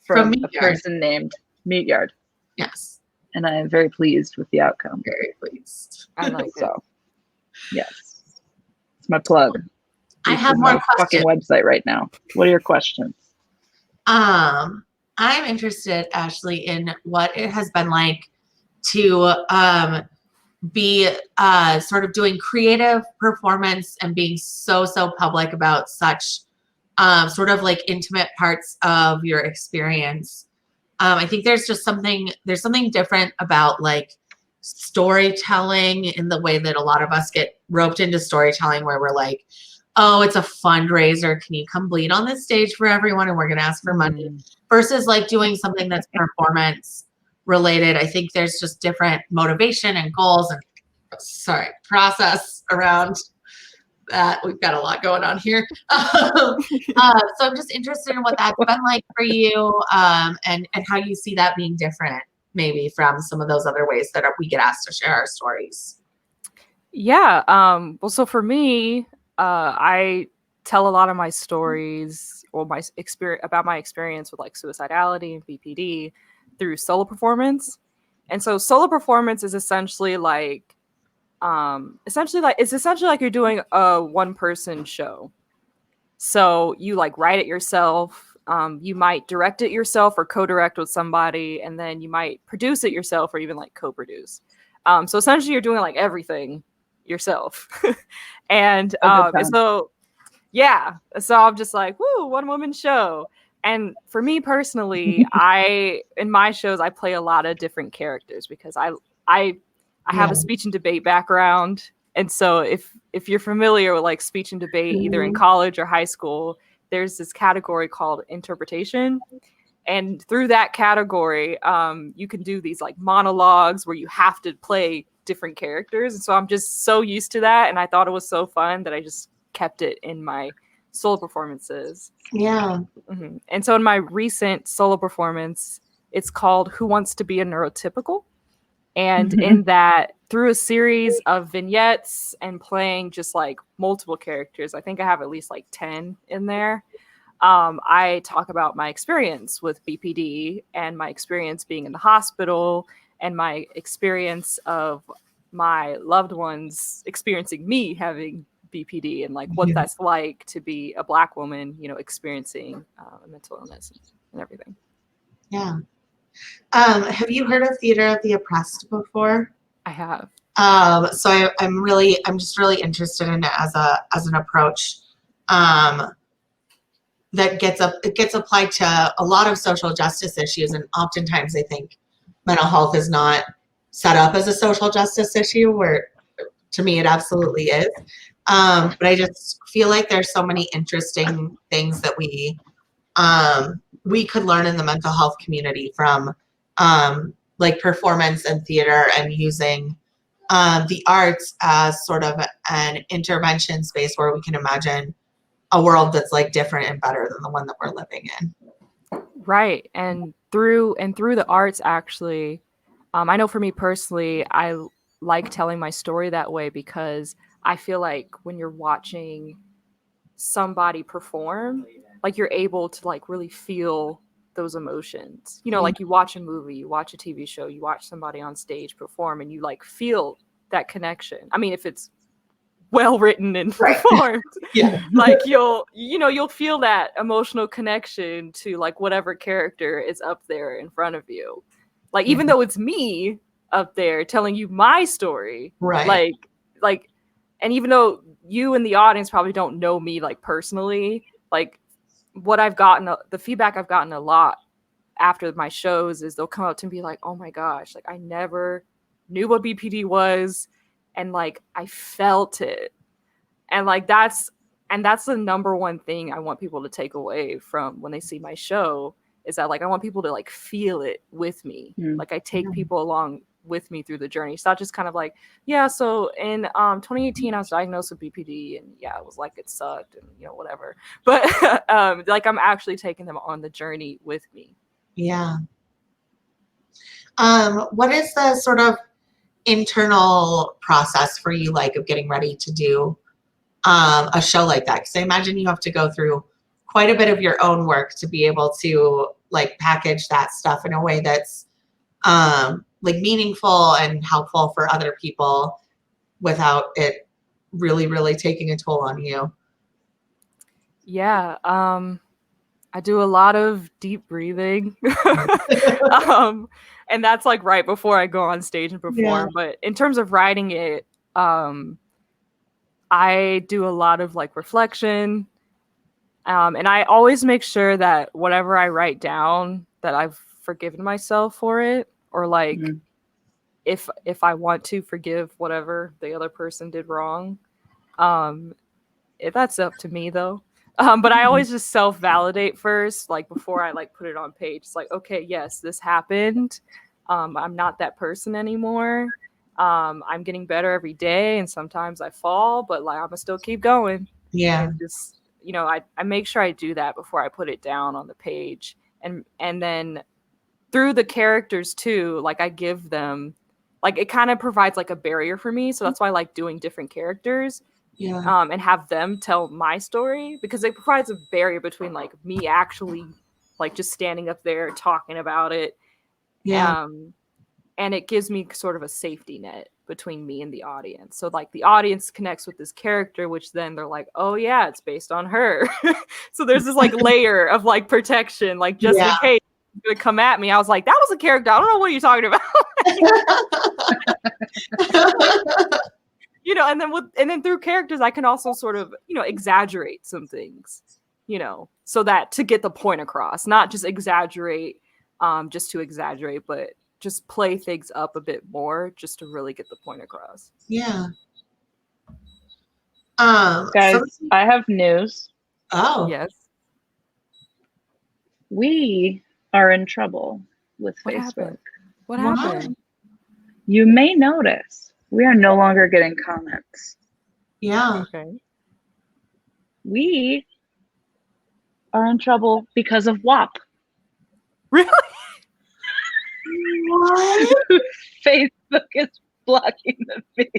C: from a person named Meatyard.
A: Yes.
C: And I am very pleased with the outcome.
A: Very pleased.
B: I like
C: it. Yes. It's my plug.
A: I have more
C: questions. Fucking website right now. What are your questions?
A: I'm interested, Ashley, in what it has been like to be sort of doing creative performance and being so public about such sort of like intimate parts of your experience. I think there's something different about like storytelling in the way that a lot of us get roped into storytelling, where we're like, oh, it's a fundraiser. Can you come bleed on this stage for everyone? And we're going to ask for money. Versus like doing something that's performance related. I think there's just different motivation and goals and process around that. We've got a lot going on here. So I'm just interested in what that's been like for you, and how you see that being different maybe from some of those other ways that we get asked to share our stories.
B: Yeah. Well, so for me, I tell a lot of my stories or my experience with like suicidality and BPD through solo performance. And so solo performance is essentially like you're doing a one-person show. So you like write it yourself. You might direct it yourself or co-direct with somebody, and then you might produce it yourself or even like co-produce. So essentially you're doing like everything yourself. And so I'm just like, woo, one woman show. And for me personally, in my shows I play a lot of different characters because I have a speech and debate background. And so if you're familiar with like speech and debate, either in college or high school, there's this category called interpretation. And through that category, you can do these like monologues where you have to play different characters. And so I'm just so used to that. And I thought it was so fun that I just kept it in my solo performances.
A: Yeah.
B: Mm-hmm. And so in my recent solo performance, it's called Who Wants to Be a Neurotypical? And in that, through a series of vignettes and playing just like multiple characters, I think I have at least like 10 in there. I talk about my experience with BPD and my experience being in the hospital and my experience of my loved ones experiencing me having BPD and like what that's like to be a Black woman, you know, experiencing a mental illness and everything.
A: Yeah. Have you heard of Theater of the Oppressed before?
B: I have.
A: So I'm just really interested in it as an approach that gets applied to a lot of social justice issues, and oftentimes I think mental health is not set up as a social justice issue, where to me it absolutely is. But I just feel like there's so many interesting things that we could learn in the mental health community from like performance and theater, and using the arts as sort of an intervention space where we can imagine a world that's like different and better than the one that we're living in.
B: Right. And through the arts, actually, I know for me personally, I like telling my story that way because I feel like when you're watching somebody perform, like you're able to like really feel those emotions. You know, like you watch a movie, you watch a TV show, you watch somebody on stage perform, and you like feel that connection. I mean, if it's well written and performed, like you'll feel that emotional connection to like whatever character is up there in front of you. Like even though it's me up there telling you my story, like and even though you in the audience probably don't know me like personally, like what I've gotten, the feedback I've gotten a lot after my shows is they'll come up to me and be like, oh my gosh, like I never knew what BPD was, and like I felt it. And like that's the number one thing I want people to take away from when they see my show, is that like I want people to like feel it with me. Like I take people along with me through the journey. It's not just kind of like, yeah, so in 2018 I was diagnosed with BPD, and yeah, it was like it sucked and you know whatever. But like I'm actually taking them on the journey with me.
A: Yeah. What is the sort of internal process for you like of getting ready to do a show like that? Because I imagine you have to go through quite a bit of your own work to be able to like package that stuff in a way that's like meaningful and helpful for other people without it really taking a toll on you.
B: Yeah, I do a lot of deep breathing. And that's like right before I go on stage and perform. But in terms of writing it, I do a lot of like reflection. And I always make sure that whatever I write down, that I've forgiven myself for it, or like if I want to forgive whatever the other person did wrong. That's up to me though. But I always just self-validate first, like before I like put it on page. It's like, okay, yes, this happened. I'm not that person anymore. I'm getting better every day, and sometimes I fall, but like I'm gonna still keep going.
A: Yeah.
B: And just, you know, I make sure I do that before I put it down on the page. And then through the characters too, like I give them, like it kind of provides like a barrier for me. So that's why I like doing different characters. And have them tell my story, because it provides a barrier between like me actually like just standing up there talking about it. And it gives me sort of a safety net between me and the audience. So like the audience connects with this character, which then they're like, oh yeah, it's based on her. So there's this like layer of like protection, like just in case it's gonna come at me. I was like, that was a character. I don't know what you're talking about. You know, and then through characters, I can also sort of, you know, exaggerate some things, you know, so that to get the point across, not just exaggerate, just to exaggerate, but just play things up a bit more just to really get the point across.
A: Yeah.
C: Guys, I have news.
A: Oh.
B: Yes.
C: We are in trouble with Facebook.
B: What happened?
C: You may notice we are no longer getting comments.
A: Yeah.
B: Okay.
C: We are in trouble because of WAP.
B: Really?
A: What?
C: Facebook is blocking the video.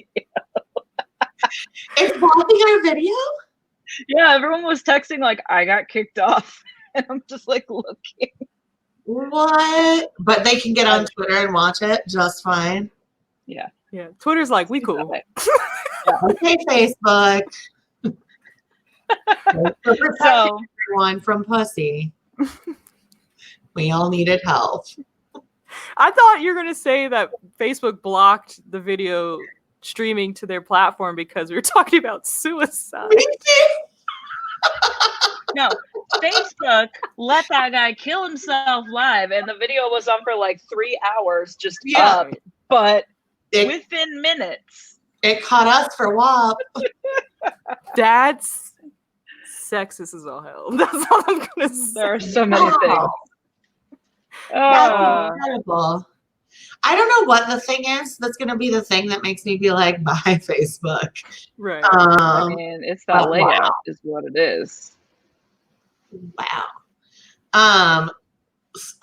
A: It's blocking our video?
C: Yeah, everyone was texting like, I got kicked off. And I'm just like looking.
A: What? But they can get on Twitter and watch it just fine.
C: Yeah.
B: Yeah. Twitter's like, we cool.
A: Okay, Facebook. So protecting everyone from pussy. We all needed help.
B: I thought you were going to say that Facebook blocked the video streaming to their platform because we were talking about suicide.
C: No, Facebook let that guy kill himself live, and the video was on for like 3 hours just up, but within minutes.
A: It caught us for WAP.
B: That's sexist as all hell. That's all I'm going to say.
C: There are so many things.
A: That's incredible. I don't know what the thing is that's going to be the thing that makes me be like, bye, Facebook.
B: Right.
C: I mean, it's that layout is what it is.
A: Wow.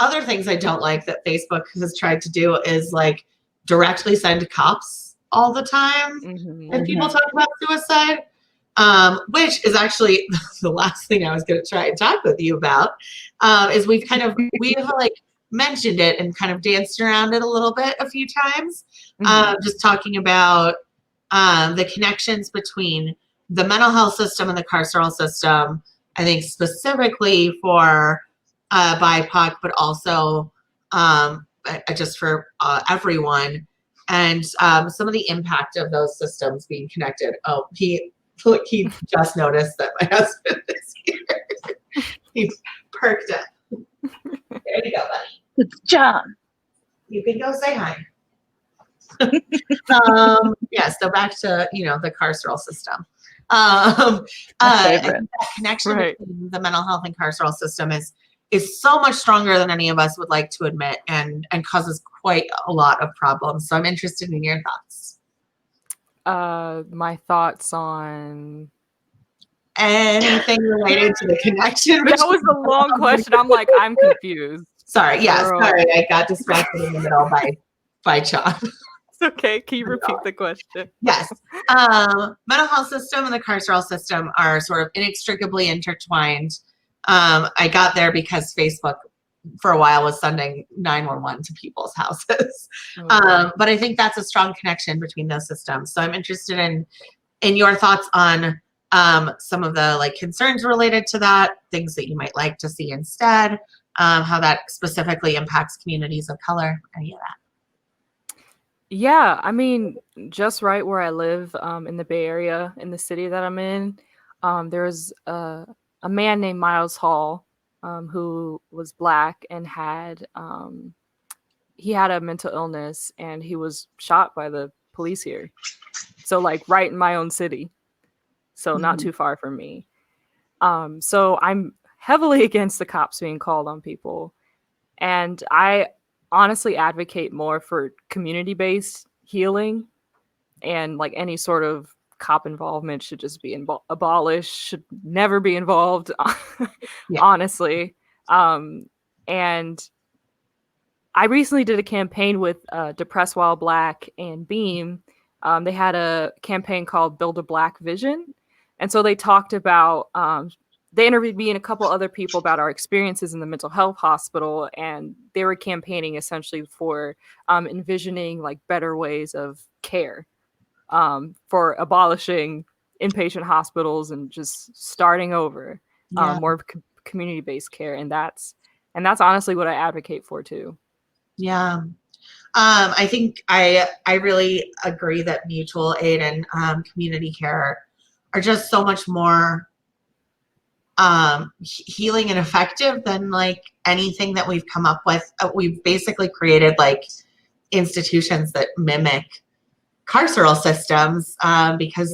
A: Other things I don't like that Facebook has tried to do is like directly send cops all the time. And people talk about suicide, which is actually the last thing I was going to try and talk with you about, is we've like mentioned it and kind of danced around it a little bit a few times, just talking about the connections between the mental health system and the carceral system. I think specifically for BIPOC, but also just for everyone, and some of the impact of those systems being connected. Oh, he just noticed that my husband is here. He perked up. There you go, buddy.
C: It's John.
A: You can go say hi. So back to the carceral system. That connection between the mental health and carceral system is so much stronger than any of us would like to admit, and causes quite a lot of problems. So I'm interested in your thoughts.
B: My thoughts on
A: anything related to the connection.
B: That was a long question. I'm like, I'm confused.
A: Sorry. Yeah. Sorry. I got distracted in the middle by Sean.
B: It's okay. Can you repeat the question?
A: Yes. Mental health system and the carceral system are sort of inextricably intertwined. I got there because Facebook for a while was sending 911 to people's houses. But I think that's a strong connection between those systems. So I'm interested in your thoughts on some of the like concerns related to that, things that you might like to see instead, how that specifically impacts communities of color, any of that.
B: Yeah, I mean, just right where I live, in the Bay Area, in the city that I'm in, there's a man named Miles Hall, who was Black and he had a mental illness, and he was shot by the police here. So like right in my own city. So not too far from me. So I'm heavily against the cops being called on people. And I honestly advocate more for community-based healing, and like any sort of cop involvement should just be abolished, should never be involved, honestly. And I recently did a campaign with Depressed While Black and Beam. They had a campaign called Build a Black Vision. And so they talked about, they interviewed me and a couple other people about our experiences in the mental health hospital. And they were campaigning essentially for envisioning like better ways of care, for abolishing inpatient hospitals and just starting over, more community-based care. And that's honestly what I advocate for too. Yeah.
A: I think I really agree that mutual aid and community care are just so much more healing and effective than like anything that we've come up with. We've basically created like institutions that mimic carceral systems because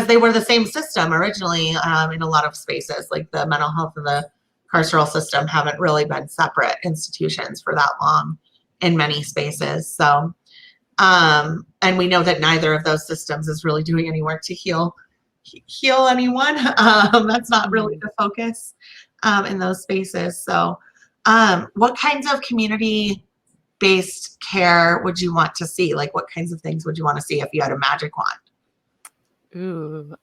A: they were the same system originally in a lot of spaces. Like the mental health and the carceral system haven't really been separate institutions for that long in many spaces. So, and we know that neither of those systems is really doing any work to heal anyone. That's not really the focus in those spaces. So, what kinds of community-based care would you want to see? Like, what kinds of things would you want to see if you had a magic wand?
B: Ooh.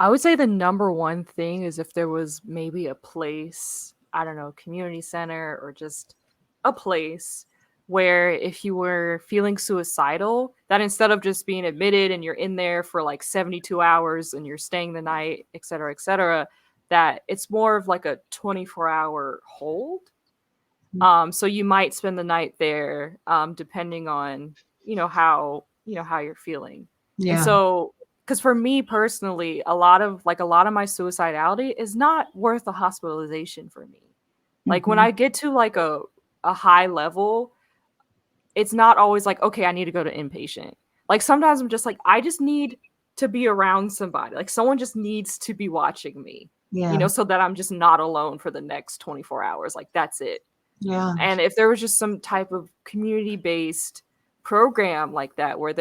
B: I would say the number one thing is if there was maybe a place, I don't know, community center or just a place where if you were feeling suicidal, that instead of just being admitted and you're in there for like 72 hours and you're staying the night, et cetera, that it's more of like a 24-hour hold. So you might spend the night there, depending on, how you're feeling.
A: Yeah.
B: And so, because for me personally, a lot of my suicidality is not worth a hospitalization for me. Like when I get to like a high level, it's not always like, okay, I need to go to inpatient. Like sometimes I'm just like, I just need to be around somebody. Like someone just needs to be watching me, so that I'm just not alone for the next 24 hours. Like that's it.
A: Yeah.
B: And if there was just some type of community-based program like that, where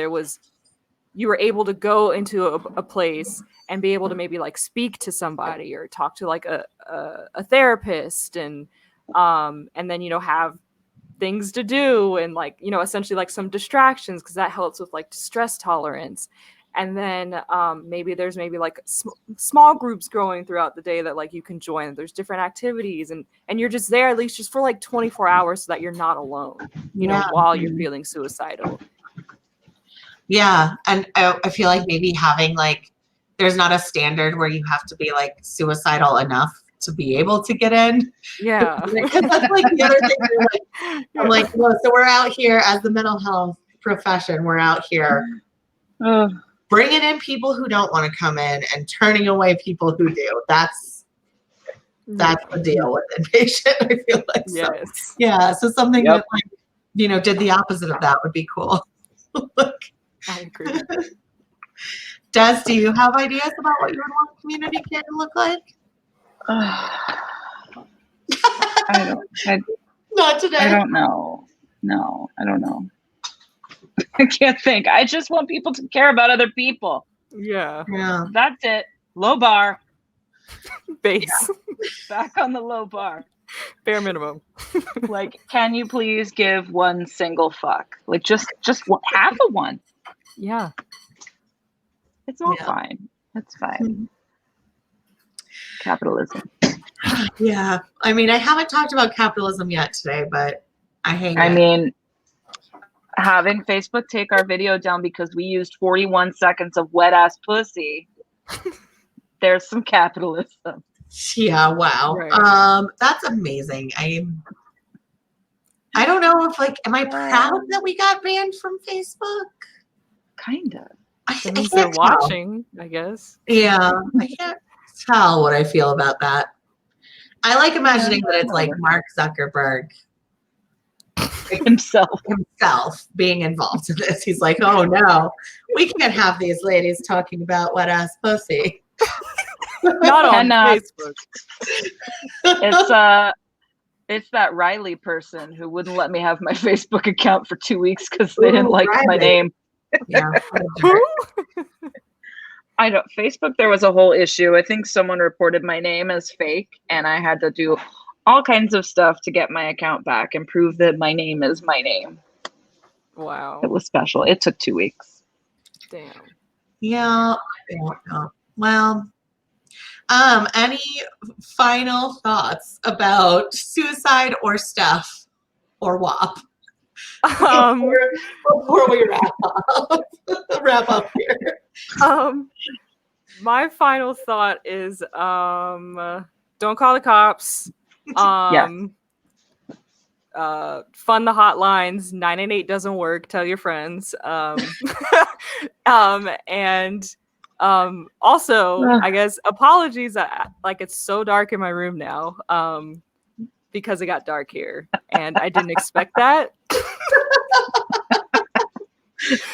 B: you were able to go into a place and be able to maybe like speak to somebody or talk to like a therapist and then, have things to do and like, essentially like some distractions, because that helps with like stress tolerance. And then maybe there's like small groups growing throughout the day that like you can join. There's different activities and you're just there at least just for like 24 hours so that you're not alone, while you're feeling suicidal.
A: Yeah. And I feel like maybe having like, there's not a standard where you have to be like suicidal enough to be able to get in.
B: Yeah.
A: Because that's like the other thing. I'm like, well, so we're out here as the mental health profession. We're out here bringing in people who don't want to come in and turning away people who do. That's the deal with inpatient. I feel like.
B: Yes.
A: So, yeah. So something that like, did the opposite of that would be cool.
B: I agree.
A: Des, do you have ideas about what you would want community care to look like? Not today.
C: I don't know. No, I don't know. I can't think. I just want people to care about other people.
B: Yeah.
C: That's it. Low bar.
B: Base.
C: Back on the low bar.
B: Bare minimum.
C: Like, can you please give one single fuck? Like, just half of one.
B: Yeah.
C: It's all fine. It's fine. Capitalism.
A: Yeah. I mean, I haven't talked about capitalism yet today, but I hate it.
C: I mean, having Facebook take our video down because we used 41 seconds of wet ass pussy. There's some capitalism.
A: Yeah, wow.
B: Right.
A: That's amazing. I don't know if like, am I proud that we got banned from Facebook?
C: Kind of.
B: That means they're watching, I guess.
A: Yeah, I can't tell what I feel about that. I like imagining that it's like Mark Zuckerberg
C: himself
A: being involved in this. He's like, oh no, we can't have these ladies talking about wet ass pussy.
B: Not on Facebook.
C: It's that Riley person who wouldn't let me have my Facebook account for 2 weeks because they didn't like my name.
A: Yeah.
C: I don't. Facebook, there was a whole issue. I think someone reported my name as fake, and I had to do all kinds of stuff to get my account back and prove that my name is my name.
B: Wow.
C: It was special. It took 2 weeks.
B: Damn.
A: Yeah. Well, any final thoughts about suicide or stuff or WAP? Before we wrap up here.
B: My final thought is don't call the cops. Fund the hotlines. 988 doesn't work. Tell your friends. And also, I guess apologies. Like it's so dark in my room now. Because it got dark here, and I didn't expect that.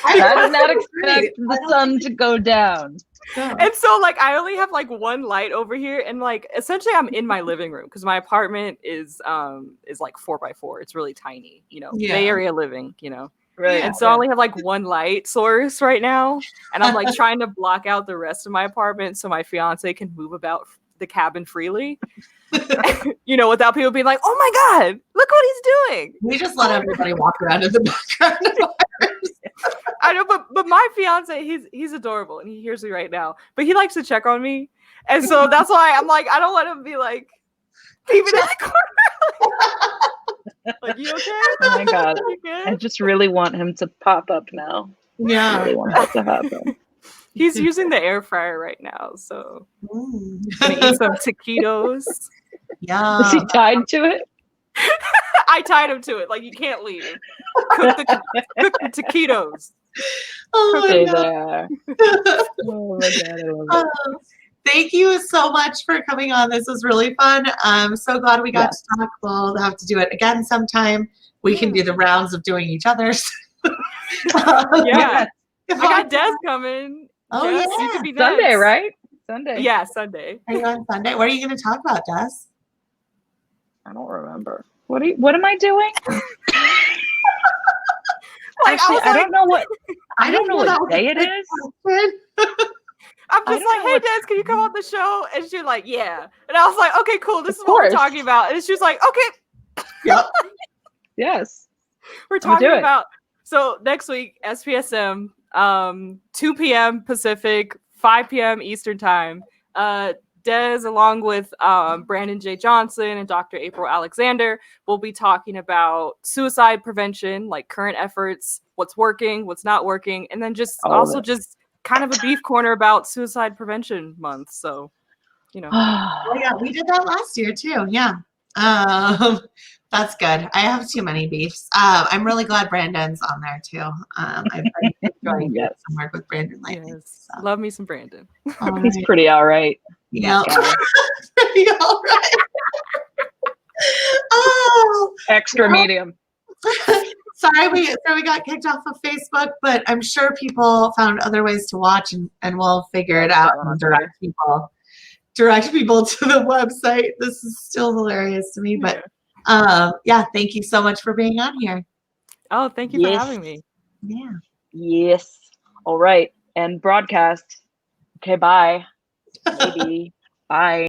C: I did not expect the sun to go down.
B: And so like I only have like one light over here, and like essentially I'm in my living room because my apartment is like 4x4. It's really tiny, Bay Area living,
C: Right.
B: And so I only have like one light source right now, and I'm like trying to block out the rest of my apartment so my fiance can move about the cabin freely. Without people being like, oh my God, look what he's doing.
A: We just let everybody walk around in the background.
B: I know, but my fiance, he's adorable, and he hears me right now. But he likes to check on me, and so that's why I'm like, I don't let him be like leaving in the corner. Like, you okay?
C: Oh my God.
B: You good?
C: I just really want him to pop up now. I
A: Yeah.
C: really want that to happen.
B: He's using the air fryer right now, so
A: Mm.
B: gonna eat some taquitos.
A: Yeah.
C: Is he tied to it?
B: I tied him to it. Like, you can't leave. Cook the taquitos.
A: Oh my
C: Stay
A: God.
C: there. Oh my God, I love it.
A: Oh, thank you so much for coming on. This was really fun. I'm so glad we got to talk. We'll have to do it again sometime. We can do the rounds of doing each other's.
B: Yeah. I got Des coming.
A: Oh,
B: Des,
A: yeah.
B: you could be
C: Sunday,
B: next.
C: right? Sunday.
B: Yeah, Sunday.
A: Are you on Sunday? What are you going to talk about, Des?
C: I don't remember. What am I doing?
B: Like,
C: Actually, I don't know what
A: I
C: don't know
A: that
C: what
A: was
C: day
A: a
C: it
A: good
C: is.
A: question.
B: I'm
C: I
B: just
C: don't
B: like,
C: know
B: hey,
C: what-
B: Des, can you come on the show? And she's like, yeah. And I was like, okay, cool. This
C: Of
B: is what we're
C: course.
B: talking about. And she was like, okay,
A: Yep.
C: Yes.
B: we're
C: I'm gonna
B: talking
C: do it.
B: about. So next week, SPSM, 2 p.m. Pacific, 5 p.m. Eastern time. Des, along with Brandon J. Johnson and Dr. April Alexander, will be talking about suicide prevention, like current efforts, what's working, what's not working, and then just
C: All of
B: also
C: it.
B: just kind of a beef corner about Suicide Prevention Month. So, you know.
A: Oh, yeah, we did that last year too. Yeah. That's good. I have too many beefs. I'm really glad Brandon's on there too. I've been enjoying doing some work with Brandon lately.
B: Yes.
A: So.
B: Love me some Brandon.
A: All
C: He's
A: right.
C: pretty all right.
A: Yeah.
C: That guy.
A: Pretty all right. Oh,
C: Extra medium.
A: sorry we got kicked off of Facebook, but I'm sure people found other ways to watch and we'll figure it out and direct people to the website. This is still hilarious to me, but yeah, thank you so much for being on here.
B: Oh, thank you for having me.
A: Yeah.
C: Yes. All right. And broadcast. Okay, bye. Maybe. Bye.